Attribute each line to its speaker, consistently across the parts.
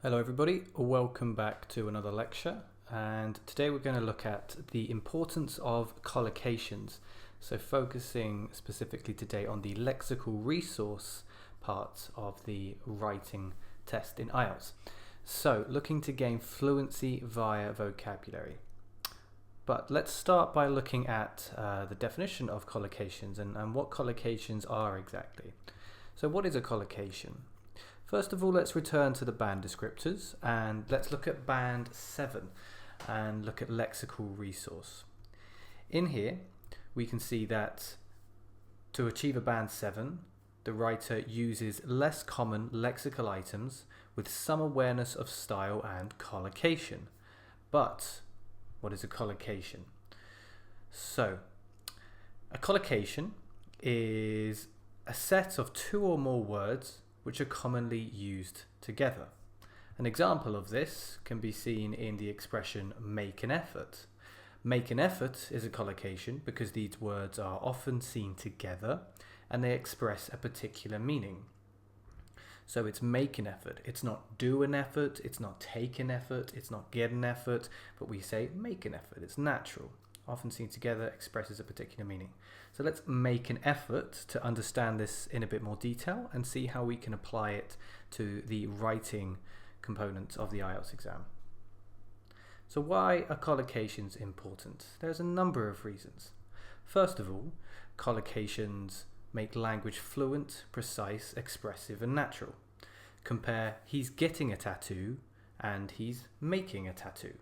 Speaker 1: Hello everybody, welcome back to another lecture, and today we're going to look at the importance of collocations, so focusing specifically today on the lexical resource part of the writing test in IELTS. So looking to gain fluency via vocabulary. But let's start by looking at the definition of collocations and what collocations are exactly. So what is a collocation? First of all, let's return to the band descriptors and let's look at band 7 and look at lexical resource. In here, we can see that to achieve a band 7, the writer uses less common lexical items with some awareness of style and collocation. But what is a collocation? So, a collocation is a set of two or more words which are commonly used together. An example of this can be seen in the expression make an effort. Make an effort is a collocation because these words are often seen together and they express a particular meaning. So it's make an effort. It's not do an effort, it's not take an effort, it's not get an effort, but we say make an effort. It's natural. Often seen together, expresses a particular meaning. So let's make an effort to understand this in a bit more detail and see how we can apply it to the writing component of the IELTS exam. So why are collocations important? There's a number of reasons. First of all, collocations make language fluent, precise, expressive and natural. Compare he's getting a tattoo and he's making a tattoo.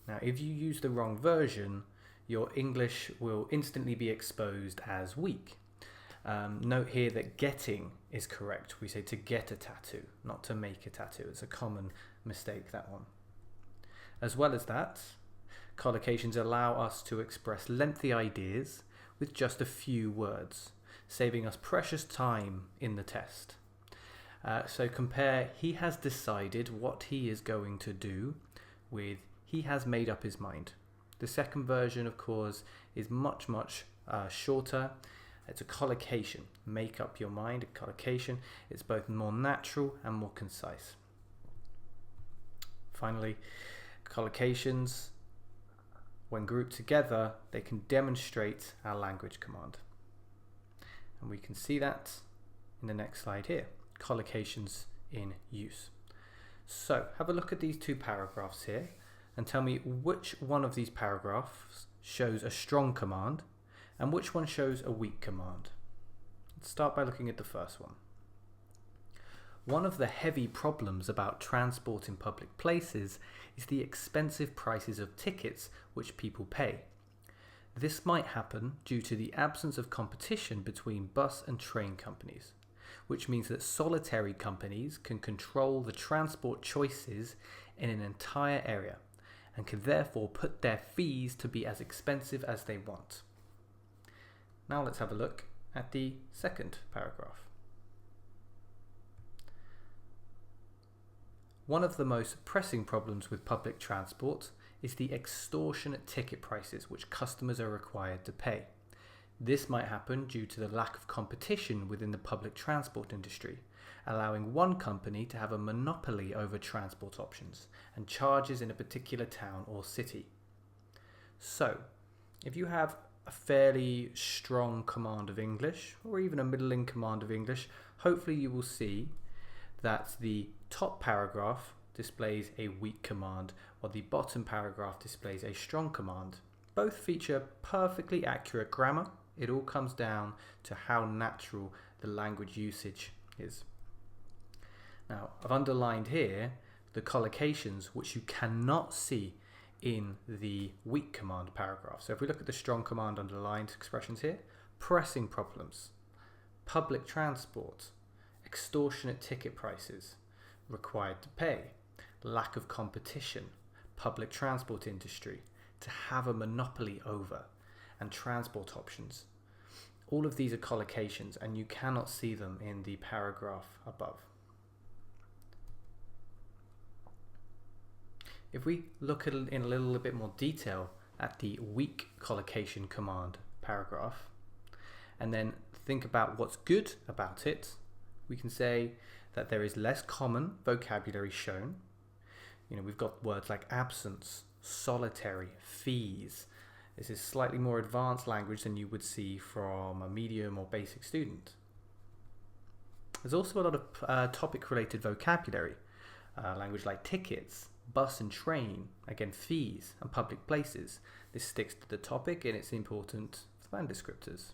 Speaker 1: Now, if you use the wrong version, your English will instantly be exposed as weak. Note here that getting is correct. We say to get a tattoo, not to make a tattoo. It's a common mistake, that one. As well as that, collocations allow us to express lengthy ideas with just a few words, saving us precious time in the test. So compare he has decided what he is going to do with he has made up his mind. The second version, of course, is much shorter. It's a collocation. Make up your mind, a collocation. It's both more natural and more concise. Finally, collocations, when grouped together, they can demonstrate our language command. And we can see that in the next slide here. Collocations in use. So, have a look at these two paragraphs here and tell me which one of these paragraphs shows a strong command and which one shows a weak command. Let's start by looking at the first one. One of the heavy problems about transport in public places is the expensive prices of tickets which people pay. This might happen due to the absence of competition between bus and train companies, which means that solitary companies can control the transport choices in an entire area and can therefore put their fees to be as expensive as they want. Now let's have a look at the second paragraph. One of the most pressing problems with public transport is the extortionate ticket prices which customers are required to pay. This might happen due to the lack of competition within the public transport industry, allowing one company to have a monopoly over transport options and charges in a particular town or city. So, if you have a fairly strong command of English, or even a middling command of English, hopefully you will see that the top paragraph displays a weak command, while the bottom paragraph displays a strong command. Both feature perfectly accurate grammar. It all comes down to how natural the language usage is. Now, I've underlined here the collocations which you cannot see in the weak command paragraph. So if we look at the strong command underlined expressions here, pressing problems, public transport, extortionate ticket prices, required to pay, lack of competition, public transport industry, to have a monopoly over, and transport options. All of these are collocations and you cannot see them in the paragraph above. If we look in a little bit more detail at the weak collocation command paragraph and then think about what's good about it, we can say that there is less common vocabulary shown. We've got words like absence, solitary, fees. This is slightly more advanced language than you would see from a medium or basic student. There's also a lot of topic-related vocabulary, language like tickets, bus and train, again fees, and public places. This sticks to the topic and it's important for band descriptors.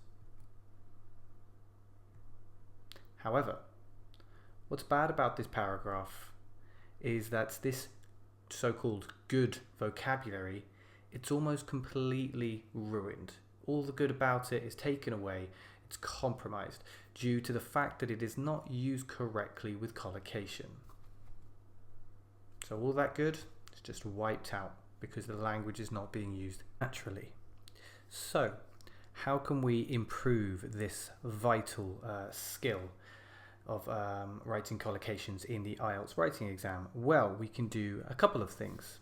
Speaker 1: However, what's bad about this paragraph is that this so-called good vocabulary, it's almost completely ruined. All the good about it is taken away, it's compromised due to the fact that it is not used correctly with collocation. So all that good is just wiped out because the language is not being used naturally. So how can we improve this vital skill of writing collocations in the IELTS writing exam? Well, we can do a couple of things.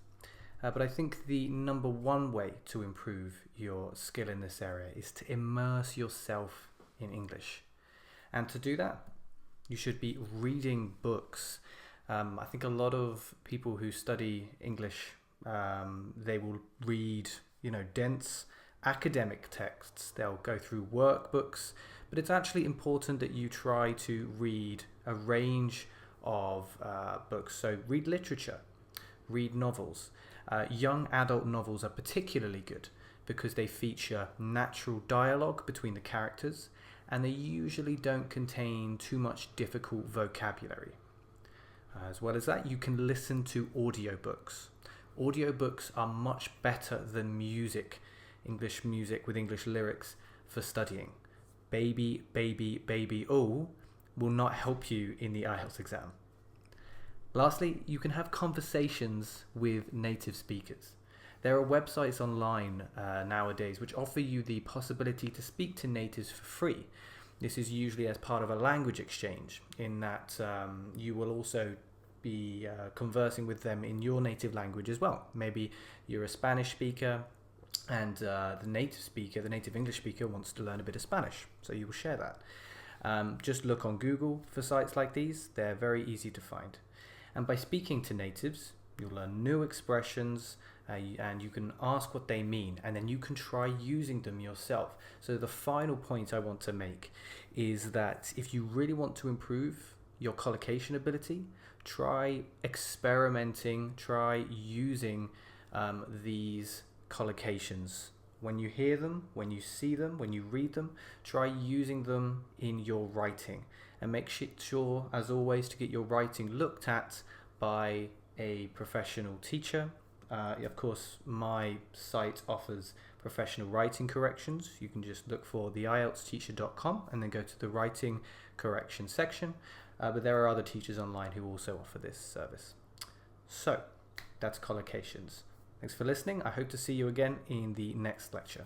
Speaker 1: But I think the number one way to improve your skill in this area is to immerse yourself in English. And to do that, you should be reading books. I think a lot of people who study English, they will read, dense academic texts. They'll go through workbooks, but it's actually important that you try to read a range of books. So read literature, read novels. Young adult novels are particularly good because they feature natural dialogue between the characters and they usually don't contain too much difficult vocabulary. As well as that, you can listen to audiobooks. Audiobooks are much better than music, English music with English lyrics for studying. Baby, baby, baby, oh will not help you in the IELTS exam. Lastly, you can have conversations with native speakers. There are websites online nowadays which offer you the possibility to speak to natives for free. This is usually as part of a language exchange, in that you will also be conversing with them in your native language as well. Maybe you're a Spanish speaker and the native English speaker wants to learn a bit of Spanish, so you will share that. Just look on Google for sites like these. They're very easy to find. And by speaking to natives, you'll learn new expressions and you can ask what they mean, and then you can try using them yourself. So the final point I want to make is that if you really want to improve your collocation ability, try experimenting, try using these collocations. When you hear them, when you see them, when you read them, try using them in your writing, and make sure, as always, to get your writing looked at by a professional teacher. Of course, my site offers professional writing corrections. You can just look for the IELTSteacher.com and then go to the writing correction section. But there are other teachers online who also offer this service. So that's collocations. Thanks for listening. I hope to see you again in the next lecture.